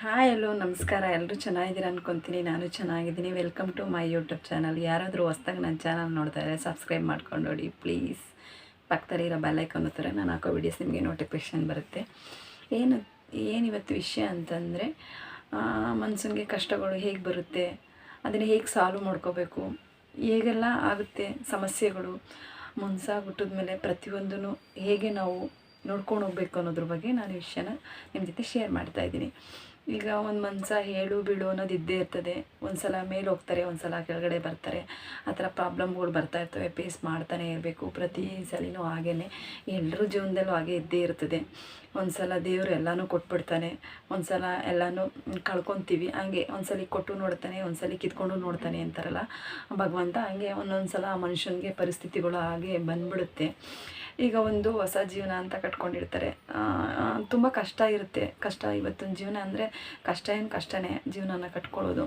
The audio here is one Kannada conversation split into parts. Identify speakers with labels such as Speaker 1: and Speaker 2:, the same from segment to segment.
Speaker 1: ಹಾಯ್ ಎಲ್ಲೋ ನಮಸ್ಕಾರ. ಎಲ್ಲರೂ ಚೆನ್ನಾಗಿದ್ದೀರಾ ಅನ್ಕೊತೀನಿ. ನಾನು ಚೆನ್ನಾಗಿದ್ದೀನಿ. Welcome to my YouTube channel. ಯಾರಾದರೂ ಹೊಸ್ದಾಗಿ ನನ್ನ ಚಾನಲ್ ನೋಡ್ತಾ ಇದ್ದರೆ ಸಬ್ಸ್ಕ್ರೈಬ್ ಮಾಡ್ಕೊಂಡು ನೋಡಿ ಪ್ಲೀಸ್. ಪಕ್ಕದಲ್ಲಿರೋ ಬೆಲ್ಲೈಕನ್ ಒತ್ತಿದ್ರೆ ನಾನು ಹಾಕೋ ವೀಡಿಯೋಸ್ ನಿಮಗೆ ನೋಟಿಫಿಕೇಷನ್ ಬರುತ್ತೆ. ಏನಿವತ್ತು ವಿಷಯ ಅಂತಂದರೆ, ಮನ್ಸನಿಗೆ ಕಷ್ಟಗಳು ಹೇಗೆ ಬರುತ್ತೆ, ಅದನ್ನು ಹೇಗೆ ಸಾಲ್ವ್ ಮಾಡ್ಕೋಬೇಕು, ಹೇಗೆಲ್ಲ ಆಗುತ್ತೆ ಸಮಸ್ಯೆಗಳು, ಹುಟ್ಟಿದ ಮೇಲೆ ಪ್ರತಿಯೊಂದೂ ಹೇಗೆ ನಾವು ನೋಡ್ಕೊಂಡು ಹೋಗ್ಬೇಕು ಅನ್ನೋದ್ರ ಬಗ್ಗೆ ನಾನು ಈ ವಿಷಯನ ನಿಮ್ಮ ಜೊತೆ ಶೇರ್ ಮಾಡ್ತಾಯಿದ್ದೀನಿ. ಈಗ ಒಂದು ಮನುಷ್ಯ ಹೇಳು ಬೀಳು ಅನ್ನೋದು ಇದ್ದೇ ಇರ್ತದೆ. ಒಂದು ಸಲ ಮೇಲೆ ಹೋಗ್ತಾರೆ, ಒಂದು ಸಲ ಕೆಳಗಡೆ ಬರ್ತಾರೆ. ಆ ಥರ ಪ್ರಾಬ್ಲಮ್ಗಳು ಬರ್ತಾ ಇರ್ತವೆ. ಫೇಸ್ ಮಾಡ್ತಾನೆ ಇರಬೇಕು. ಪ್ರತಿ ಸಲಿನೂ ಹಾಗೇ ಎಲ್ಲರ ಜೀವನದಲ್ಲೂ ಹಾಗೆ ಇದ್ದೇ ಇರ್ತದೆ. ಒಂದು ಸಲ ದೇವರು ಎಲ್ಲನೂ ಕೊಟ್ಬಿಡ್ತಾನೆ, ಒಂದು ಸಲ ಎಲ್ಲನೂ ಕಳ್ಕೊತೀವಿ. ಹಂಗೆ ಒಂದು ಸಲ ಕೊಟ್ಟು ನೋಡ್ತಾನೆ, ಒಂದು ಸಲ ಕಿತ್ಕೊಂಡು ನೋಡ್ತಾನೆ ಅಂತಾರಲ್ಲ ಭಗವಂತ. ಹಂಗೆ ಒಂದೊಂದು ಸಲ ಮನುಷ್ಯನಿಗೆ ಪರಿಸ್ಥಿತಿಗಳು ಹಾಗೆ ಬಂದ್ಬಿಡುತ್ತೆ. ಈಗ ಒಂದು ಹೊಸ ಜೀವನ ಅಂತ ಕಟ್ಕೊಂಡಿರ್ತಾರೆ. ತುಂಬ ಕಷ್ಟ ಇರುತ್ತೆ. ಕಷ್ಟ ಇವತ್ತಿನ ಜೀವನ ಅಂದರೆ ಕಷ್ಟನೇ ಜೀವನನ ಕಟ್ಕೊಳ್ಳೋದು.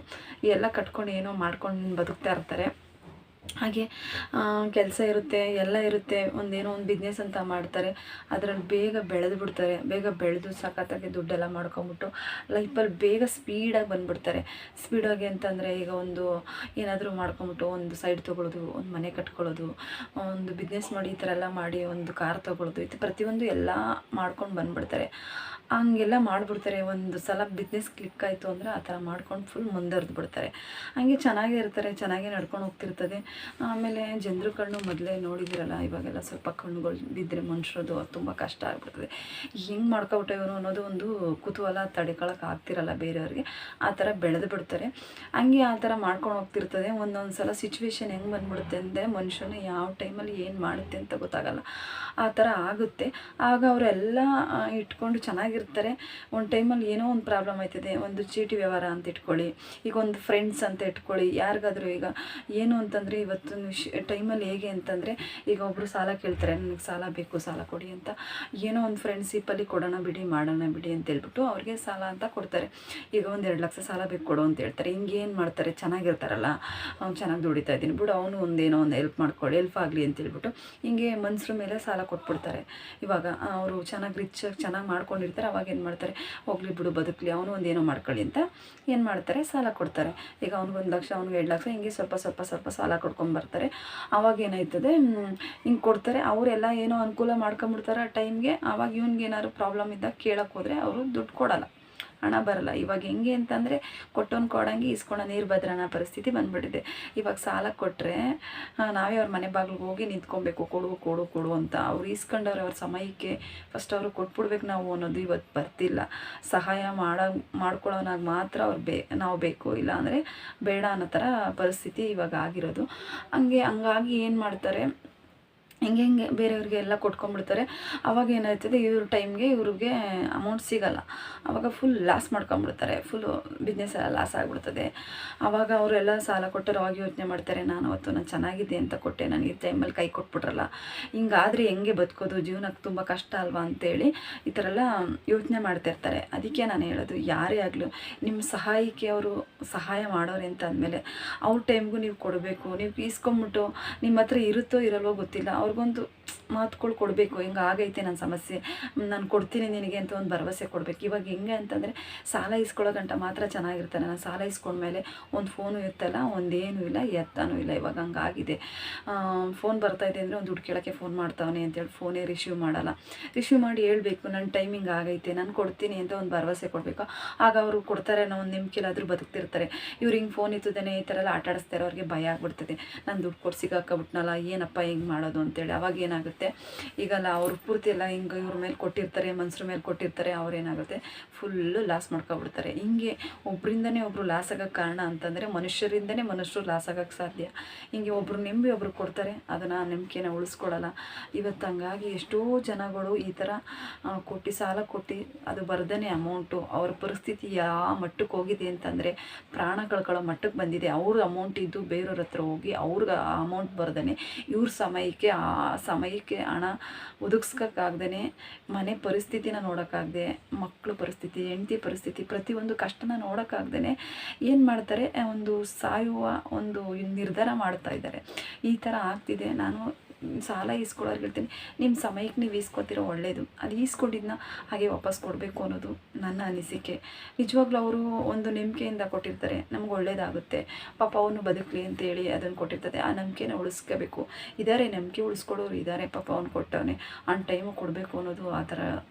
Speaker 1: ಎಲ್ಲ ಕಟ್ಕೊಂಡು ಏನೋ ಮಾಡ್ಕೊಂಡು ಬದುಕ್ತಾ ಇರ್ತಾರೆ. ಹಾಗೆ ಕೆಲಸ ಇರುತ್ತೆ, ಎಲ್ಲ ಇರುತ್ತೆ. ಒಂದೇನೋ ಒಂದು ಬಿಸ್ನೆಸ್ ಅಂತ ಮಾಡ್ತಾರೆ. ಅದರಲ್ಲಿ ಬೇಗ ಬೆಳೆದು ಬಿಡ್ತಾರೆ. ಬೇಗ ಬೆಳೆದು ಸಖತ್ತಾಗಿ ದುಡ್ಡೆಲ್ಲ ಮಾಡ್ಕೊಂಬಿಟ್ಟು ಲೈಫಲ್ಲಿ ಬೇಗ ಸ್ಪೀಡಾಗಿ ಬಂದುಬಿಡ್ತಾರೆ. ಸ್ಪೀಡಾಗಿ ಅಂತಂದರೆ, ಈಗ ಒಂದು ಏನಾದರೂ ಮಾಡ್ಕೊಂಬಿಟ್ಟು ಒಂದು ಸೈಡ್ ತೊಗೊಳ್ಳೋದು, ಒಂದು ಮನೆ ಕಟ್ಕೊಳ್ಳೋದು, ಒಂದು ಬಿಸ್ನೆಸ್ ಮಾಡಿ ಈ ಥರ ಎಲ್ಲ ಮಾಡಿ ಒಂದು ಕಾರ್ ತೊಗೊಳ್ಳೋದು, ಇದು ಪ್ರತಿಯೊಂದು ಎಲ್ಲ ಮಾಡ್ಕೊಂಡು ಬಂದುಬಿಡ್ತಾರೆ. ಹಂಗೆಲ್ಲ ಮಾಡಿಬಿಡ್ತಾರೆ. ಒಂದು ಸಲ ಬಿಸ್ನೆಸ್ ಕ್ಲಿಕ್ ಆಯಿತು ಅಂದರೆ ಆ ಥರ ಮಾಡ್ಕೊಂಡು ಫುಲ್ ಮುಂದುವರೆದು ಬಿಡ್ತಾರೆ. ಹಂಗೆ ಚೆನ್ನಾಗೇ ಇರ್ತಾರೆ, ಚೆನ್ನಾಗೇ ನಡ್ಕೊಂಡು ಹೋಗ್ತಿರ್ತದೆ. ಆಮೇಲೆ ಜನರು ಕಣ್ಣು ಮೊದಲೇ ನೋಡಿದಿರಲ್ಲ, ಇವಾಗೆಲ್ಲ ಸ್ವಲ್ಪ ಕಣ್ಣುಗಳು ಬಿದ್ದರೆ ಮನುಷ್ಯರದು ತುಂಬ ಕಷ್ಟ ಆಗ್ಬಿಡ್ತದೆ. ಹೆಂಗೆ ಮಾಡ್ಕೊಬಿಟ್ಟೆ ಇವರು ಅನ್ನೋದು ಒಂದು ಕುತೂಹಲ ತಡೆಕೊಳಕ್ಕೆ ಆಗ್ತಿರಲ್ಲ ಬೇರೆಯವ್ರಿಗೆ. ಆ ಥರ ಬೆಳೆದು ಬಿಡ್ತಾರೆ. ಹಂಗೆ ಆ ಥರ ಮಾಡ್ಕೊಂಡು ಹೋಗ್ತಿರ್ತದೆ. ಒಂದೊಂದು ಸಲ ಸಿಚುವೇಶನ್ ಹೆಂಗೆ ಬಂದ್ಬಿಡುತ್ತೆ ಅಂದರೆ, ಮನುಷ್ಯನ ಯಾವ ಟೈಮಲ್ಲಿ ಏನು ಮಾಡುತ್ತೆ ಅಂತ ಗೊತ್ತಾಗಲ್ಲ. ಆ ಥರ ಆಗುತ್ತೆ. ಆಗ ಅವರೆಲ್ಲ ಇಟ್ಕೊಂಡು ಚೆನ್ನಾಗಿರ್ತಾರೆ. ಒಂದು ಟೈಮಲ್ಲಿ ಏನೋ ಒಂದು ಪ್ರಾಬ್ಲಮ್ ಆಯ್ತದೆ. ಒಂದು ಚೀಟಿ ವ್ಯವಹಾರ ಅಂತ ಇಟ್ಕೊಳ್ಳಿ, ಈಗ ಒಂದು ಫ್ರೆಂಡ್ಸ್ ಅಂತ ಇಟ್ಕೊಳ್ಳಿ. ಯಾರಿಗಾದರೂ ಈಗ ಏನು ಅಂತಂದರೆ, ಇವತ್ತಿನ ಟೈಮಲ್ಲಿ ಹೇಗೆ ಅಂತಂದರೆ, ಈಗ ಒಬ್ಬರು ಸಾಲ ಕೇಳ್ತಾರೆ, ನನಗೆ ಸಾಲ ಬೇಕು, ಸಾಲ ಕೊಡಿ ಅಂತ. ಏನೋ ಒಂದು ಫ್ರೆಂಡ್ಶಿಪ್ಪಲ್ಲಿ ಕೊಡೋಣ ಬಿಡಿ, ಮಾಡೋಣ ಬಿಡಿ ಅಂತ ಹೇಳ್ಬಿಟ್ಟು ಅವ್ರಿಗೆ ಸಾಲ ಅಂತ ಕೊಡ್ತಾರೆ. ಈಗ ಒಂದು 2 ಲಕ್ಷ ಸಾಲ ಬೇಕು ಕೊಡು ಅಂತ ಹೇಳ್ತಾರೆ. ಹಿಂಗೆ ಏನು ಮಾಡ್ತಾರೆ, ಚೆನ್ನಾಗಿರ್ತಾರಲ್ಲ, ಅವ್ನು ಚೆನ್ನಾಗಿ ದುಡಿತಾ ಇದ್ದೀನಿ ಬಿಡು, ಅವನು ಒಂದೇನೋ ಒಂದು ಹೆಲ್ಪ್ ಆಗಲಿ ಅಂತ ಹೇಳ್ಬಿಟ್ಟು ಹಿಂಗೆ ಮನ್ಸ್ರ ಮೇಲೆ ಸಾಲ ಕೊಟ್ಬಿಡ್ತಾರೆ. ಇವಾಗ ಅವರು ಚೆನ್ನಾಗಿ ಚೆನ್ನಾಗಿ ಮಾಡ್ಕೊಂಡಿರ್ತಾರೆ. ಅವಾಗ ಏನು ಮಾಡ್ತಾರೆ, ಹೋಗ್ಲಿ ಬಿಡು ಬದುಕಲಿ, ಅವನು ಒಂದೇನೋ ಮಾಡ್ಕೊಳ್ಳಿ ಅಂತ ಏನು ಮಾಡ್ತಾರೆ, ಸಾಲ ಕೊಡ್ತಾರೆ. ಈಗ ಅವ್ನಿಗೆ 1 ಲಕ್ಷ, ಅವ್ನಿಗೆ 2 ಲಕ್ಷ, ಹಿಂಗೆ ಸ್ವಲ್ಪ ಸಾಲ ಕೊಡ್ಕೊಂಬರ್ತಾರೆ. ಅವಾಗ ಏನಾಯ್ತದೆ, ಹಿಂಗೆ ಕೊಡ್ತಾರೆ. ಅವರೆಲ್ಲ ಏನೋ ಅನುಕೂಲ ಮಾಡ್ಕೊಂಬಿಡ್ತಾರೆ ಆ ಟೈಮ್ಗೆ. ಆವಾಗ ಇವ್ನಿಗೆ ಏನಾದ್ರು ಪ್ರಾಬ್ಲಮ್ ಇದ್ದಾಗ ಕೇಳೋಕ್ಕೆ ಹೋದರೆ ಅವರು ದುಡ್ಡು ಕೊಡೋಲ್ಲ, ಹಣ ಬರಲ್ಲ. ಇವಾಗ ಹೆಂಗೆ ಅಂತಂದರೆ, ಕೊಟ್ಟೋನು ಕೊಡಂಗೆ ಇಸ್ಕೊಳೋ ನೀರು ಭದ್ರನ ಪರಿಸ್ಥಿತಿ ಬಂದುಬಿಟ್ಟಿದೆ. ಇವಾಗ ಸಾಲ ಕೊಟ್ಟರೆ ನಾವೇ ಅವ್ರ ಮನೆ ಬಾಗಿಲಿಗೆ ಹೋಗಿ ನಿಂತ್ಕೊಬೇಕು, ಕೊಡು ಅಂತ. ಅವ್ರು ಇಸ್ಕೊಂಡವ್ರೆ ಅವ್ರ ಸಮಯಕ್ಕೆ ಫಸ್ಟ್ ಅವರು ಕೊಟ್ಬಿಡ್ಬೇಕು ನಾವು ಅನ್ನೋದು ಇವತ್ತು ಬರ್ತಿಲ್ಲ. ಸಹಾಯ ಮಾಡ್ಕೊಳ್ಳೋನಾಗ ಮಾತ್ರ ನಾವು ಬೇಕು, ಇಲ್ಲ ಅಂದರೆ ಬೇಡ ಅನ್ನೋ ಥರ ಪರಿಸ್ಥಿತಿ ಇವಾಗ ಆಗಿರೋದು. ಹಂಗಾಗಿ ಏನು ಮಾಡ್ತಾರೆ, ಹೆಂಗೆ ಬೇರೆಯವ್ರಿಗೆ ಎಲ್ಲ ಕೊಟ್ಕೊಂಡ್ಬಿಡ್ತಾರೆ. ಅವಾಗ ಏನಾಯ್ತದೆ, ಇವ್ರ ಟೈಮ್ಗೆ ಇವ್ರಿಗೆ ಅಮೌಂಟ್ ಸಿಗೋಲ್ಲ. ಆವಾಗ ಫುಲ್ ಲಾಸ್ ಮಾಡ್ಕೊಂಬಿಡ್ತಾರೆ. ಫುಲ್ಲು ಬಿಸ್ನೆಸ್ ಎಲ್ಲ ಲಾಸ್ ಆಗಿಬಿಡ್ತದೆ. ಆವಾಗ ಅವರೆಲ್ಲ ಸಾಲ ಕೊಟ್ಟರು ಅವಾಗ ಯೋಚನೆ ಮಾಡ್ತಾರೆ, ನಾನು ಚೆನ್ನಾಗಿದೆ ಅಂತ ಕೊಟ್ಟೆ, ನನಗೆ ಟೈಮಲ್ಲಿ ಕೈ ಕೊಟ್ಬಿಟ್ರಲ್ಲ, ಹಿಂಗಾದರೆ ಹೆಂಗೆ ಬದುಕೋದು, ಜೀವನಕ್ಕೆ ತುಂಬ ಕಷ್ಟ ಅಲ್ವಾ ಅಂತೇಳಿ ಈ ಥರ ಎಲ್ಲ ಯೋಚನೆ ಮಾಡ್ತಾಯಿರ್ತಾರೆ. ಅದಕ್ಕೆ ನಾನು ಹೇಳೋದು, ಯಾರೇ ಆಗಲಿ ನಿಮ್ಮ ಸಹಾಯಕ್ಕೆ ಅವರು ಸಹಾಯ ಮಾಡೋರೆ ಅಂತ ಅಂದಮೇಲೆ ಅವ್ರ ಟೈಮ್ಗೂ ನೀವು ಕೊಡಬೇಕು. ನೀವು ಇಸ್ಕೊಂಬಿಟ್ಟು ನಿಮ್ಮ ಹತ್ರ ಇರುತ್ತೋ ಇರಲ್ವೋ ಗೊತ್ತಿಲ್ಲ, ಅವ್ರಿಗೊಂದು ಮಾತುಗಳು ಕೊಡಬೇಕು. ಹಿಂಗೆ ಆಗೈತೆ ನನ್ನ ಸಮಸ್ಯೆ, ನಾನು ಕೊಡ್ತೀನಿ ನಿನಗೆ ಅಂತ ಒಂದು ಭರವಸೆ ಕೊಡಬೇಕು. ಇವಾಗ ಹೆಂಗೆ ಅಂತಂದರೆ, ಸಾಲ ಇಸ್ಕೊಳ್ಳೋ ಗಂಟ ಮಾತ್ರ ಚೆನ್ನಾಗಿರ್ತಾನೆ. ನಾನು ಸಾಲ ಇಸ್ಕೊಂಡ್ಮೇಲೆ ಒಂದು ಫೋನು ಇರ್ತಲ್ಲ, ಒಂದೇನೂ ಇಲ್ಲ, ಎತ್ತಾನೂ ಇಲ್ಲ. ಇವಾಗ ಹಂಗಾಗಿದೆ. ಫೋನ್ ಬರ್ತಾಯಿದೆ ಅಂದರೆ ಒಂದು ದುಡ್ಡು ಕೇಳೋಕ್ಕೆ ಫೋನ್ ಮಾಡ್ತಾವನೆ ಅಂತೇಳಿ ಫೋನೇ ರಿಸೀವ್ ಮಾಡಿ ಹೇಳಬೇಕು, ನನ್ನ ಟೈಮಿಂಗ್ ಆಗೈತೆ, ನಾನು ಕೊಡ್ತೀನಿ ಅಂತ ಒಂದು ಭರವಸೆ ಕೊಡಬೇಕು. ಆಗ ಅವರು ಕೊಡ್ತಾರೆ, ನಾವು ಒಂದು ನಿಮ್ಕೆಲ್ಲಾದರೂ ಬದುಕ್ತಿರ್ತಾರೆ. ಇವ್ರು ಹಿಂಗೆ ಫೋನ್ ಇತ್ತದೇನೆ ಈ ಥರ ಎಲ್ಲ ಆಟ ಆಡಿಸ್ತಾರೆ. ಅವ್ರಿಗೆ ಭಯ ಆಗ್ಬಿಡ್ತದೆ, ನಾನು ದುಡ್ಡು ಕೊಟ್ಟು ಸಿಗಾಕಬಿಟ್ನಲ್ಲ, ಏನಪ್ಪ ಹಿಂಗೆ ಮಾಡೋದು ಅಂತೇಳಿ. ಅವಾಗ ಏನಾಗುತ್ತೆ, ಈಗಲ್ಲ ಅವ್ರು ಪೂರ್ತಿ ಎಲ್ಲ ಹಿಂಗೆ ಇವ್ರ ಮೇಲೆ ಕೊಟ್ಟಿರ್ತಾರೆ, ಮನ್ಸ್ರ ಮೇಲೆ ಕೊಟ್ಟಿರ್ತಾರೆ. ಅವ್ರೇನಾಗುತ್ತೆ, ಫುಲ್ಲು ಲಾಸ್ ಮಾಡ್ಕೊಬಿಡ್ತಾರೆ. ಹಿಂಗೆ ಒಬ್ಬರಿಂದನೇ ಒಬ್ಬರು ಲಾಸ್ ಆಗೋಕ್ಕೆ ಕಾರಣ ಅಂತಂದರೆ, ಮನುಷ್ಯರಿಂದನೇ ಮನುಷ್ಯರು ಲಾಸ್ ಆಗೋಕ್ಕೆ ಸಾಧ್ಯ. ಹಿಂಗೆ ಒಬ್ಬರು ನಂಬಿ ಒಬ್ರು ಕೊಡ್ತಾರೆ, ಅದನ್ನು ನಂಬಿಕೆನ ಉಳಿಸ್ಕೊಡಲ್ಲ. ಇವತ್ತು ಹಂಗಾಗಿ ಎಷ್ಟೋ ಜನಗಳು ಈ ಥರ ಸಾಲ ಕೊಟ್ಟು ಅದು ಬರ್ದೇ ಅಮೌಂಟು, ಅವ್ರ ಪರಿಸ್ಥಿತಿ ಯಾವ ಮಟ್ಟಕ್ಕೆ ಹೋಗಿದೆ ಅಂತಂದರೆ, ಪ್ರಾಣ ಕಳ್ಕೊಳ್ಳೋ ಮಟ್ಟಕ್ಕೆ ಬಂದಿದೆ. ಅವ್ರ ಅಮೌಂಟ್ ಇದ್ದು ಬೇರೆಯವ್ರ ಹತ್ರ ಹೋಗಿ ಅವ್ರಿಗೆ ಆ ಅಮೌಂಟ್ ಬರ್ದೇ, ಇವ್ರ ಸಮಯಕ್ಕೆ ಆ ಸಮಯಕ್ಕೆ ಹಣ ಒದಗಿಸ್ಕೋಕ್ಕಾಗ್ದೇ, ಮನೆ ಪರಿಸ್ಥಿತಿನ ನೋಡೋಕ್ಕಾಗದೆ, ಮಕ್ಕಳು ಪರಿಸ್ಥಿತಿ, ಹೆಂಡತಿ ಪರಿಸ್ಥಿತಿ, ಪ್ರತಿಯೊಂದು ಕಷ್ಟನ ನೋಡೋಕ್ಕಾಗ್ದೇ ಏನು ಮಾಡ್ತಾರೆ, ಒಂದು ಸಾಯುವ ಒಂದು ನಿರ್ಧಾರ ಮಾಡ್ತಾ ಇದ್ದಾರೆ. ಈ ಥರ ಆಗ್ತಿದೆ. ನಾನು ಸಾಲ ಈಸ್ಕೊಳ್ಳೋರ್ಗೆ ಹೇಳ್ತೀನಿ, ನಿಮ್ಮ ಸಮಯಕ್ಕೆ ನೀವು ಈಸ್ಕೊತಿರೋ ಒಳ್ಳೆಯದು. ಅದು ಈಸ್ಕೊಂಡಿದ್ದನ್ನ ಹಾಗೆ ವಾಪಸ್ ಕೊಡಬೇಕು ಅನ್ನೋದು ನನ್ನ ಅನಿಸಿಕೆ. ನಿಜವಾಗ್ಲೂ ಅವರು ಒಂದು ನಂಬಿಕೆಯಿಂದ ಕೊಟ್ಟಿರ್ತಾರೆ, ನಮ್ಗೆ ಒಳ್ಳೇದಾಗುತ್ತೆ, ಪಾಪ ಅವನು ಬದುಕಲಿ ಅಂತೇಳಿ ಅದನ್ನು ಕೊಟ್ಟಿರ್ತದೆ. ಆ ನಂಬಿಕೆನ ಉಳಿಸ್ಕೋಬೇಕು. ಇದ್ದಾರೆ ನಂಬಿಕೆ ಉಳಿಸ್ಕೊಡೋರು ಇದ್ದಾರೆ, ಪಾಪ ಅವ್ನು ಕೊಟ್ಟವನೇ ಆನ್ ಟೈಮು ಕೊಡಬೇಕು ಅನ್ನೋದು ಆ ಥರ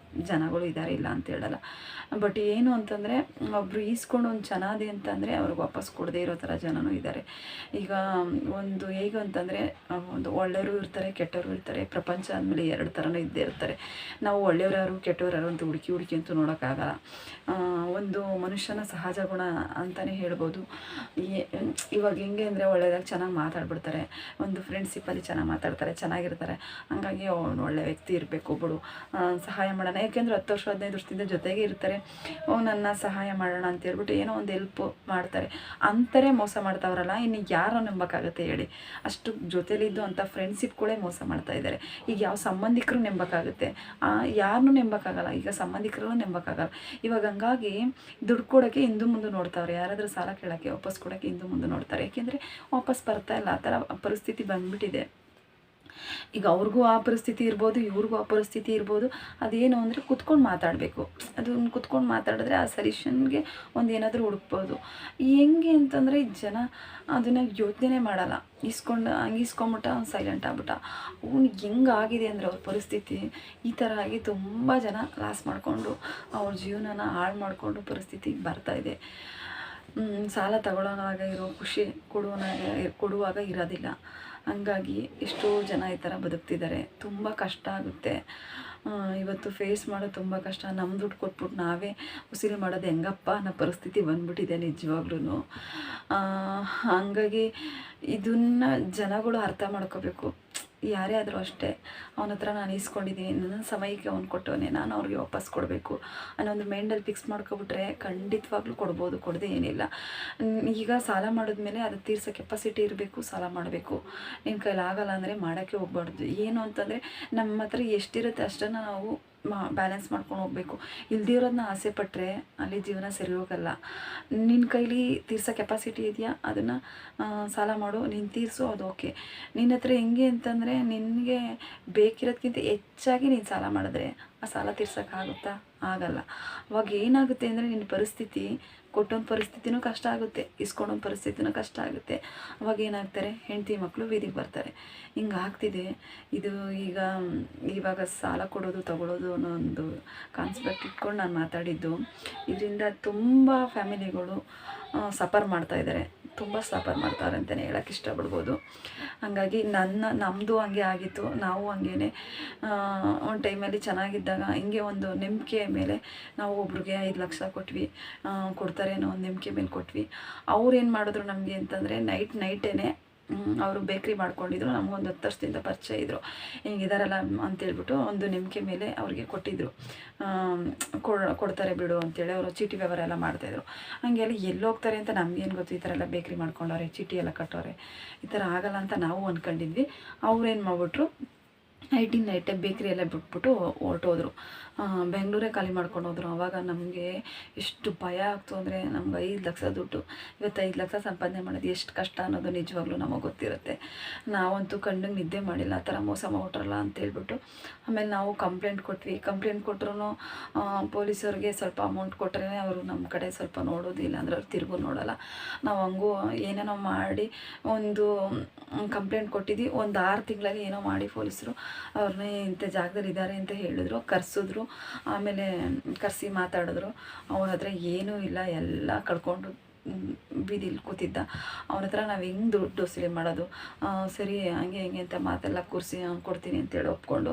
Speaker 1: ಜನಗಳು ಇದ್ದಾರೆ, ಇಲ್ಲ ಅಂತ ಹೇಳಲ್ಲ. ಬಟ್ ಏನು ಅಂತಂದರೆ ಒಬ್ಬರು ಈಸ್ಕೊಂಡು ಒಂದು ಚೆನ್ನಾದೆ ಅಂತಂದರೆ ಅವ್ರಿಗೆ ವಾಪಸ್ ಕೊಡದೇ ಇರೋ ಥರ ಜನನೂ ಇದ್ದಾರೆ. ಈಗ ಒಂದು ಹೇಗೆ ಅಂತಂದರೆ ಒಂದು ಒಳ್ಳೆಯವರು ಇರ್ತಾರೆ, ಕೆಟ್ಟವರು ಇರ್ತಾರೆ. ಪ್ರಪಂಚ ಅಂದಮೇಲೆ ಎರಡು ಥರನೂ ಇದ್ದೇ ಇರ್ತಾರೆ. ನಾವು ಒಳ್ಳೆಯವ್ರು ಕೆಟ್ಟವ್ರು ಅಂತ ಹುಡುಕಿ ಅಂತೂ ನೋಡೋಕ್ಕಾಗಲ್ಲ. ಒಂದು ಮನುಷ್ಯನ ಸಹಜ ಗುಣ ಅಂತಲೇ ಹೇಳ್ಬೋದು. ಇವಾಗ ಹೆಂಗೆ ಅಂದರೆ ಒಳ್ಳೆಯದಾಗಿ ಚೆನ್ನಾಗಿ ಮಾತಾಡ್ಬಿಡ್ತಾರೆ, ಒಂದು ಫ್ರೆಂಡ್ಶಿಪ್ಪಲ್ಲಿ ಚೆನ್ನಾಗಿ ಮಾತಾಡ್ತಾರೆ, ಚೆನ್ನಾಗಿರ್ತಾರೆ. ಹಂಗಾಗಿ ಅವನು ಒಳ್ಳೆಯ ವ್ಯಕ್ತಿ ಇರಬೇಕು, ಒಬ್ಬಳು ಸಹಾಯ ಮಾಡೋಣ. ಯಾಕೆಂದರೆ 10 ವರ್ಷ 15 ವರ್ಷದಿಂದ ಜೊತೆಗೆ ಇರ್ತಾರೆ. ನನ್ನ ಸಹಾಯ ಮಾಡೋಣ ಅಂತ ಹೇಳ್ಬಿಟ್ಟು ಏನೋ ಒಂದು ಹೆಲ್ಪ್ ಮಾಡ್ತಾರೆ. ಅಂತಾರೆ ಮೋಸ ಮಾಡ್ತಾವ್ರಲ್ಲ, ಇನ್ನು ಯಾರೋ ನಂಬೋಕ್ಕಾಗುತ್ತೆ ಹೇಳಿ? ಅಷ್ಟು ಜೊತೆಲಿದ್ದು ಅಂಥ ಫ್ರೆಂಡ್ಶಿಪ್ಗಳೇ ಮೋಸ ಮಾಡ್ತಾ ಇದ್ದಾರೆ. ಈಗ ಯಾವ ಸಂಬಂಧಿಕರು ನಂಬೋಕ್ಕಾಗುತ್ತೆ? ಯಾರನ್ನೂ ನಂಬೋಕ್ಕಾಗಲ್ಲ. ಈಗ ಸಂಬಂಧಿಕರಲ್ಲೂ ನಂಬೋಕ್ಕಾಗಲ್ಲ. ಇವಾಗ ಹಂಗಾಗಿ ದುಡ್ಡು ಕೊಡೋಕ್ಕೆ ಹಿಂದು ಮುಂದೆ ನೋಡ್ತಾವ್ರೆ. ಯಾರಾದರೂ ಸಾಲ ಕೇಳೋಕ್ಕೆ ವಾಪಸ್ ಕೊಡೋಕ್ಕೆ ಹಿಂದು ಮುಂದೆ ನೋಡ್ತಾರೆ. ಏಕೆಂದರೆ ವಾಪಸ್ ಬರ್ತಾ ಇಲ್ಲ, ಆ ಥರ ಪರಿಸ್ಥಿತಿ ಬಂದ್ಬಿಟ್ಟಿದೆ. ಈಗ ಅವ್ರಿಗೂ ಆ ಪರಿಸ್ಥಿತಿ ಇರ್ಬೋದು, ಇವ್ರಿಗೂ ಆ ಪರಿಸ್ಥಿತಿ ಇರ್ಬೋದು. ಅದೇನು ಅಂದರೆ ಕುತ್ಕೊಂಡು ಮಾತಾಡಬೇಕು. ಅದನ್ನು ಕುತ್ಕೊಂಡು ಮಾತಾಡಿದ್ರೆ ಆ ಸೊಲ್ಯೂಷನ್ಗೆ ಒಂದು ಏನಾದರೂ ಹುಡುಕ್ಬೋದು. ಹೆಂಗೆ ಅಂತಂದರೆ ಜನ ಅದನ್ನು ಯೋಚನೆ ಮಾಡಲ್ಲ. ಹಂಗೆ ಇಸ್ಕೊಂಬಿಟ್ಟ, ಅವ್ನು ಸೈಲೆಂಟ್ ಆಗ್ಬಿಟ್ಟ. ಅವ್ನಿಗೆ ಹೆಂಗಾಗಿದೆ ಅಂದರೆ ಅವ್ರ ಪರಿಸ್ಥಿತಿ ಈ ಥರ ಆಗಿ ತುಂಬ ಜನ ಲಾಸ್ ಮಾಡಿಕೊಂಡು ಅವ್ರ ಜೀವನನ ಹಾಳು ಮಾಡಿಕೊಂಡು ಪರಿಸ್ಥಿತಿ ಬರ್ತಾಯಿದೆ. ಸಾಲ ತಗೊಳ್ಳೋವಾಗ ಇರೋ ಖುಷಿ ಕೊಡುವಾಗ ಇರೋದಿಲ್ಲ. ಹಂಗಾಗಿ ಎಷ್ಟೋ ಜನ ಈ ಥರ ಬದುಕ್ತಿದ್ದಾರೆ. ತುಂಬ ಕಷ್ಟ ಆಗುತ್ತೆ. ಇವತ್ತು ಫೇಸ್ ಮಾಡೋದು ತುಂಬ ಕಷ್ಟ. ನಮ್ಮ ದುಡ್ಡು ಕೊಟ್ಬಿಟ್ಟು ನಾವೇ ಉಸಿರು ಮಾಡೋದು ಹೆಂಗಪ್ಪ ಅನ್ನೋ ಪರಿಸ್ಥಿತಿ ಬಂದ್ಬಿಟ್ಟಿದೆ ನಿಜವಾಗ್ಲೂ. ಹಂಗಾಗಿ ಇದನ್ನು ಜನಗಳು ಅರ್ಥ ಮಾಡ್ಕೋಬೇಕು. ಯಾರೇ ಆದರೂ ಅಷ್ಟೇ, ಅವನ ಹತ್ರ ನಾನು ಈಸ್ಕೊಂಡಿದ್ದೀನಿ, ನನ್ನ ಸಮಯಕ್ಕೆ ಅವ್ನು ಕೊಟ್ಟವನೇ, ನಾನು ಅವ್ರಿಗೆ ವಾಪಸ್ ಕೊಡಬೇಕು ಅನ್ನೋ ಒಂದು ಮೈಂಡಲ್ಲಿ ಫಿಕ್ಸ್ ಮಾಡ್ಕೊಬಿಟ್ರೆ ಖಂಡಿತವಾಗ್ಲೂ ಕೊಡ್ಬೋದು, ಕೊಡದೆ ಏನಿಲ್ಲ. ಈಗ ಸಾಲ ಮಾಡಿದ್ಮೇಲೆ ಅದು ತೀರ್ಸೋ ಕೆಪಾಸಿಟಿ ಇರಬೇಕು, ಸಾಲ ಮಾಡಬೇಕು. ನಿನ್ನ ಕೈಲಿ ಆಗಲ್ಲ ಅಂದರೆ ಮಾಡೋಕ್ಕೆ ಹೋಗ್ಬಾರ್ದು. ಏನು ಅಂತಂದರೆ ನಮ್ಮ ಹತ್ರ ಎಷ್ಟಿರುತ್ತೆ ಅಷ್ಟನ್ನು ನಾವು ಬ್ಯಾಲೆನ್ಸ್ ಮಾಡ್ಕೊಂಡು ಹೋಗಬೇಕು. ಇಲ್ದಿರೋದನ್ನ ಆಸೆ ಪಟ್ಟರೆ ಅಲ್ಲಿ ಜೀವನ ಸರಿ ಹೋಗಲ್ಲ. ನಿನ್ನ ಕೈಲಿ ತೀರ್ಸೋ ಕೆಪಾಸಿಟಿ ಇದೆಯಾ, ಅದನ್ನು ಸಾಲ ಮಾಡು, ನೀನು ತೀರಿಸು, ಅದು ಓಕೆ. ನಿನ್ನ ಹತ್ರ ಹೆಂಗೆ ಅಂತಂದರೆ ನಿನಗೆ ಬೇಕಿರೋದಕ್ಕಿಂತ ಹೆಚ್ಚಾಗಿ ನೀನು ಸಾಲ ಮಾಡಿದ್ರೆ ಆ ಸಾಲ ತೀರ್ಸೋಕ್ಕಾಗುತ್ತಾ? ಆಗಲ್ಲ. ಅವಾಗ ಏನಾಗುತ್ತೆ ಅಂದರೆ ನಿನ್ನ ಪರಿಸ್ಥಿತಿ, ಕೊಟ್ಟೊಂದು ಪರಿಸ್ಥಿತಿನೂ ಕಷ್ಟ ಆಗುತ್ತೆ, ಇಸ್ಕೊಂಡೊಂದು ಪರಿಸ್ಥಿತಿನೂ ಕಷ್ಟ ಆಗುತ್ತೆ. ಅವಾಗ ಏನಾಗ್ತಾರೆ, ಹೆಂಡತಿ ಮಕ್ಕಳು ಬೀದಿಗೆ ಬರ್ತಾರೆ. ಹಿಂಗೆ ಆಗ್ತಿದೆ ಇದು. ಇವಾಗ ಸಾಲ ಕೊಡೋದು ತಗೊಳ್ಳೋದು ಅನ್ನೋ ಒಂದು ಕಾನ್ಸೆಪ್ಟ್ ಇಟ್ಕೊಂಡು ನಾನು ಮಾತಾಡಿದ್ದು. ಇದರಿಂದ ತುಂಬ ಫ್ಯಾಮಿಲಿಗಳು ಸಫರ್ ಮಾಡ್ತಾಯಿದ್ದಾರೆ, ತುಂಬ ಸಫರ್ ಮಾಡ್ತಾರೆ ಅಂತಲೇ ಹೇಳೋಕ್ಕೆ ಇಷ್ಟಪಡ್ಬೋದು. ಹಾಗಾಗಿ ನಮ್ಮದು ಹಂಗೆ ಆಗಿತ್ತು. ನಾವು ಹಂಗೇ ಒಂದು ಟೈಮಲ್ಲಿ ಚೆನ್ನಾಗಿದ್ದಾಗ ಹಿಂಗೆ ಒಂದು ನಂಬಿಕೆ ಮೇಲೆ ನಾವು ಒಬ್ರಿಗೆ 5 ಲಕ್ಷ ಕೊಟ್ವಿ, ಕೊಡ್ತಾರೆ ಅನ್ನೋ ಒಂದು ನಂಬಿಕೆ ಮೇಲೆ ಕೊಟ್ವಿ. ಅವ್ರು ಏನು ಮಾಡಿದ್ರು ನಮಗೆ ಅಂತಂದರೆ ನೈಟೇ ಅವರು ಬೇಕ್ರಿ ಮಾಡ್ಕೊಂಡಿದ್ರು. ನಮಗೊಂದು 10 ವರ್ಷದಿಂದ ಪರಿಚಯ ಇದ್ದರು. ಹಿಂಗಿದಾರಲ್ಲ ಅಂತೇಳ್ಬಿಟ್ಟು ಒಂದು ನಂಬಿಕೆ ಮೇಲೆ ಅವ್ರಿಗೆ ಕೊಟ್ಟಿದ್ದರು. ಕೊಡ್ತಾರೆ ಬಿಡು ಅಂತೇಳಿ ಅವರು ಚೀಟಿ ವ್ಯವಹಾರ ಎಲ್ಲ ಮಾಡ್ತಾಯಿದ್ರು. ಹಂಗೆಲ್ಲ ಎಲ್ಲೋಗ್ತಾರೆ ಅಂತ ನಮಗೇನು ಗೊತ್ತು? ಈ ಥರ ಎಲ್ಲ ಬೇಕ್ರಿ ಮಾಡ್ಕೊಂಡವ್ರೆ, ಚೀಟಿ ಎಲ್ಲ ಕಟ್ಟೋರೆ, ಈ ಥರ ಆಗಲ್ಲ ಅಂತ ನಾವು ಅಂದ್ಕೊಂಡಿದ್ವಿ. ಅವ್ರೇನು ಮಾಡ್ಬಿಟ್ರು, ನೈಟೇ ಬೇಕ್ರಿ ಎಲ್ಲ ಬಿಟ್ಬಿಟ್ಟು ಹೊರಟೋದ್ರು. ಬೆಂಗಳೂರೇ ಖಾಲಿ ಮಾಡ್ಕೊಂಡು ಹೋದ್ರು. ಆವಾಗ ನಮಗೆ ಎಷ್ಟು ಭಯ ಆಗ್ತು ಅಂದರೆ, ನಮ್ಗೆ 5 ಲಕ್ಷ ದುಡ್ಡು, ಇವತ್ತು 5 ಲಕ್ಷ ಸಂಪಾದನೆ ಮಾಡೋದು ಎಷ್ಟು ಕಷ್ಟ ಅನ್ನೋದು ನಿಜವಾಗ್ಲೂ ನಮಗೆ ಗೊತ್ತಿರುತ್ತೆ. ನಾವಂತೂ ಕಣ್ಣಿಗೆ ನಿದ್ದೆ ಮಾಡಿಲ್ಲ, ಆ ಥರ ಮೋಸ ಮಾಡ್ಬಿಟ್ರಲ್ಲ ಅಂತೇಳ್ಬಿಟ್ಟು. ಆಮೇಲೆ ನಾವು ಕಂಪ್ಲೇಂಟ್ ಕೊಟ್ವಿ. ಕಂಪ್ಲೇಂಟ್ ಕೊಟ್ಟರು ಪೊಲೀಸವ್ರಿಗೆ ಸ್ವಲ್ಪ ಅಮೌಂಟ್ ಕೊಟ್ಟರೆ ಅವರು ನಮ್ಮ ಕಡೆ ಸ್ವಲ್ಪ ನೋಡೋದಿಲ್ಲ, ಅಂದರೆ ಅವ್ರು ತಿರುಗು ನೋಡೋಲ್ಲ. ನಾವು ಹಂಗೂ ಏನೇನೋ ಮಾಡಿ ಒಂದು ಕಂಪ್ಲೇಂಟ್ ಕೊಟ್ಟಿದ್ವಿ. ಒಂದು 6 ತಿಂಗಳಲ್ಲಿ ಏನೋ ಮಾಡಿ ಪೊಲೀಸರು ಅವ್ರನ್ನೇ ಇಂಥ ಜಾಗದಲ್ಲಿ ಇದ್ದಾರೆ ಅಂತ ಹೇಳಿದ್ರು, ಕರೆಸಿದ್ರು. ಆಮೇಲೆ ಕರೆಸಿ ಮಾತಾಡಿದ್ರು. ಅವನ ಹತ್ರ ಏನೂ ಇಲ್ಲ, ಎಲ್ಲ ಕಳ್ಕೊಂಡು ಬೀದಿಲಿ ಕೂತಿದ್ದ. ಅವನ ಹತ್ರ ನಾವು ಹೆಂಗೆ ದುಡ್ಡು ವಸೂಲಿ ಮಾಡೋದು? ಸರಿ ಹಂಗೆ ಹಿಂಗೆ ಅಂತ ಮಾತೆಲ್ಲ ಕೂರಿಸಿ ಕೊಡ್ತೀನಿ ಅಂತೇಳಿ ಒಪ್ಕೊಂಡು,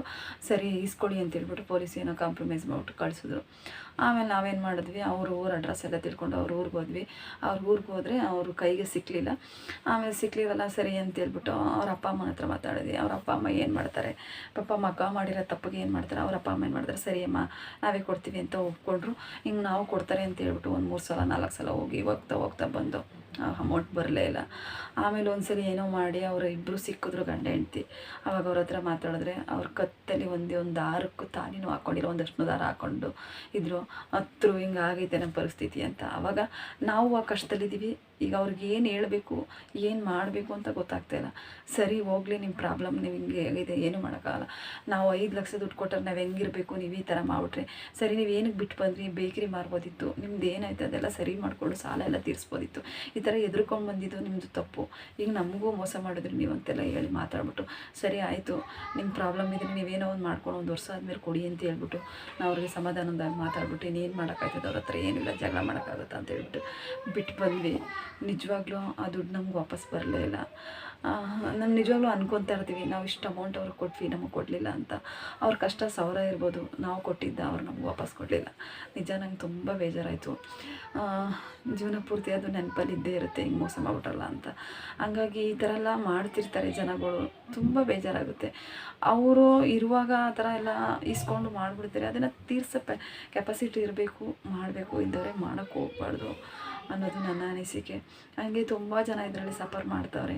Speaker 1: ಸರಿ ಇಸ್ಕೊಳ್ಳಿ ಅಂತೇಳ್ಬಿಟ್ಟು ಪೊಲೀಸ್ ಏನೋ ಕಾಂಪ್ರಮೈಸ್ ಮಾಡಿಬಿಟ್ಟು ಕಳಿಸಿದ್ರು. ಆಮೇಲೆ ನಾವೇನು ಮಾಡಿದ್ವಿ, ಅವ್ರ ಊರು ಅಡ್ರೆಸ್ ಎಲ್ಲ ತಿಳ್ಕೊಂಡು ಅವ್ರ ಊರಿಗೆ ಹೋದ್ವಿ. ಅವ್ರ ಊರಿಗೆ ಹೋದರೆ ಅವರು ಕೈಗೆ ಸಿಕ್ಕಲಿಲ್ಲ. ಆಮೇಲೆ ಸಿಕ್ಕಲಿವಲ್ಲ ಸರಿ ಅಂತೇಳ್ಬಿಟ್ಟು ಅವ್ರ ಅಪ್ಪ ಅಮ್ಮನ ಹತ್ರ ಮಾತಾಡಿದ್ವಿ. ಅವ್ರ ಅಪ್ಪ ಅಮ್ಮ ಏನು ಮಾಡ್ತಾರೆ, ಪಾಪ ಮಗ ಮಾಡಿರೋ ತಪ್ಪಿಗೆ ಏನು ಮಾಡ್ತಾರೆ, ಅವ್ರ ಅಪ್ಪ ಅಮ್ಮ ಏನು ಮಾಡ್ತಾರೆ, ಸರಿ ಅಮ್ಮ ನಾವೇ ಕೊಡ್ತೀವಿ ಅಂತ ಒಪ್ಕೊಂಡ್ರು. ಹಿಂಗೆ ನಾವು ಕೊಡ್ತಾರೆ ಅಂತೇಳ್ಬಿಟ್ಟು ಒಂದು 3 ಸಲ 4 ಸಲ ಹೋಗಿ ಹೋಗ್ತಾ ಬಂದು ಅಮೌಂಟ್ ಬರಲೇ ಇಲ್ಲ. ಆಮೇಲೆ ಒಂದ್ಸರಿ ಏನೋ ಮಾಡಿ ಅವರು ಇಬ್ಬರು ಸಿಕ್ಕಿದ್ರು, ಗಂಡ ಹೆಂಡ್ತಿ. ಆವಾಗ ಅವ್ರ ಹತ್ರ ಮಾತಾಡಿದ್ರೆ ಅವ್ರ ಕತ್ತಲ್ಲಿ ಒಂದು ದಾರಕ್ಕೂ ತಾನಿನೂ ಹಾಕ್ಕೊಂಡಿರೋ ಒಂದಷ್ಟು ದಾರ ಹಾಕ್ಕೊಂಡು ಇದ್ರು. ಹಿಂಗೆ ಆಗೈತೆ ನಮ್ಮ ಪರಿಸ್ಥಿತಿ ಅಂತ. ಆವಾಗ ನಾವು ಆ ಕಷ್ಟದಲ್ಲಿದ್ದೀವಿ, ಈಗ ಅವ್ರಿಗೆ ಏನು ಹೇಳಬೇಕು ಏನು ಮಾಡಬೇಕು ಅಂತ ಗೊತ್ತಾಗ್ತಾಯಿಲ್ಲ. ಸರಿ ಹೋಗಲಿ, ನಿಮ್ಮ ಪ್ರಾಬ್ಲಮ್ ನೀವು ಹಿಂಗೆ ಆಗಿದೆ, ಏನೂ ಮಾಡೋಕ್ಕಾಗಲ್ಲ. ನಾವು 5 ಲಕ್ಷ ದುಡ್ಡು ಕೊಟ್ಟರೆ ನಾವು ಹೆಂಗಿರಬೇಕು, ನೀವು ಈ ಥರ ಮಾಡಿಬಿಟ್ರೆ ಸರಿ. ನೀವು ಏನಕ್ಕೆ ಬಿಟ್ಟು ಬಂದ್ರಿ, ಬೇಕ್ರಿ ಮಾರ್ಬೋದಿತ್ತು, ನಿಮ್ದು ಏನಾಯ್ತು ಅದೆಲ್ಲ ಸರಿ ಮಾಡಿಕೊಂಡು ಸಾಲ ಎಲ್ಲ ತೀರಿಸ್ಬೋದಿತ್ತು. ಈ ಥರ ಎದುರ್ಕೊಂಡು ಬಂದಿದ್ದು ನಿಮ್ಮದು ತಪ್ಪು. ಈಗ ನಮಗೂ ಮೋಸ ಮಾಡಿದ್ರಿ ನೀವು ಅಂತೆಲ್ಲ ಹೇಳಿ ಮಾತಾಡ್ಬಿಟ್ಟು, ಸರಿ ಆಯಿತು ನಿಮ್ಮ ಪ್ರಾಬ್ಲಮ್ ಇದ್ರೆ ನೀವೇನೋ ಒಂದು ಮಾಡ್ಕೊಂಡು 1 ವರ್ಷ ಆದಮೇಲೆ ಕೊಡಿ ಅಂತ ಹೇಳ್ಬಿಟ್ಟು ನಾವು ಅವ್ರಿಗೆ ಸಮಾಧಾನವಾಗಿ ಮಾತಾಡ್ಬಿಟ್ಟು ಇನ್ನೇನು ಮಾಡೋಕ್ಕಾಯ್ತದೆ, ಅವ್ರ ಹತ್ರ ಏನಿಲ್ಲ, ಜಗಳ ಮಾಡೋಕ್ಕಾಗತ್ತಾ ಅಂತ ಹೇಳ್ಬಿಟ್ಟು ಬಿಟ್ಟು ಬಂದ್ವಿ. ನಿಜವಾಗ್ಲೂ ಆ ದುಡ್ಡು ನಮ್ಗೆ ವಾಪಸ್ ಬರಲೇ ಇಲ್ಲ. ನಮ್ಮ ನಿಜವಾಗ್ಲೂ ಅನ್ಕೊತಾ ಇರ್ತೀವಿ, ನಾವು ಇಷ್ಟು ಅಮೌಂಟ್ ಅವ್ರಿಗೆ ಕೊಟ್ವಿ, ನಮಗೆ ಕೊಡಲಿಲ್ಲ ಅಂತ. ಅವ್ರ ಕಷ್ಟ 1000 ಇರ್ಬೋದು, ನಾವು ಕೊಟ್ಟಿದ್ದ ಅವ್ರು ನಮ್ಗೆ ವಾಪಸ್ ಕೊಡಲಿಲ್ಲ. ನಿಜ ನಂಗೆ ತುಂಬ ಬೇಜಾರಾಯಿತು. ಜೀವನ ಪೂರ್ತಿ ಅದು ನೆನಪಲ್ಲಿ ಇದ್ದೇ ಇರುತ್ತೆ, ಹಿಂಗೆ ಮೋಸ ಮಾಡ್ಬಿಟ್ರಲ್ಲ ಅಂತ. ಹಂಗಾಗಿ ಈ ಥರ ಎಲ್ಲ ಮಾಡ್ತಿರ್ತಾರೆ ಜನಗಳು, ತುಂಬ ಬೇಜಾರಾಗುತ್ತೆ. ಅವರು ಇರುವಾಗ ಆ ಥರ ಎಲ್ಲ ಇಸ್ಕೊಂಡು ಮಾಡಿಬಿಡ್ತಾರೆ. ಅದನ್ನು ತೀರ್ಸೋ ಕೆಪಾಸಿಟಿ ಇರಬೇಕು, ಮಾಡಬೇಕು, ಇದ್ದವರೇ ಮಾಡೋಕ್ಕೆ ಹೋಗ್ಬಾರ್ದು ಅನ್ನೋದು ನನ್ನ ಅನಿಸಿಕೆ. ಹಾಗೆ ತುಂಬ ಜನ ಇದರಲ್ಲಿ ಸಫರ್ ಮಾಡ್ತಾವ್ರೆ.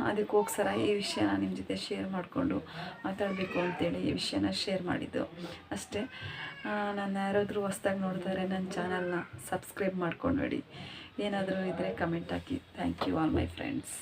Speaker 1: ಅದಕ್ಕೋಸ್ಕರ ಈ ವಿಷಯನ ನಿಮ್ಮ ಜೊತೆ ಶೇರ್ ಮಾಡಿಕೊಂಡು ಮಾತಾಡಬೇಕು ಅಂತೇಳಿ ಈ ವಿಷಯನ ಶೇರ್ ಮಾಡಿದ್ದು ಅಷ್ಟೇ. ನಾನು ಯಾರಾದರೂ ಹೊಸ್ದಾಗಿ ನೋಡ್ತಾರೆ ನನ್ನ ಚಾನಲ್ನ ಸಬ್ಸ್ಕ್ರೈಬ್ ಮಾಡ್ಕೊಂಡು ನೋಡಿ. ಏನಾದರೂ ಇದ್ದರೆ ಕಮೆಂಟ್ ಹಾಕಿ. Thank you all my friends.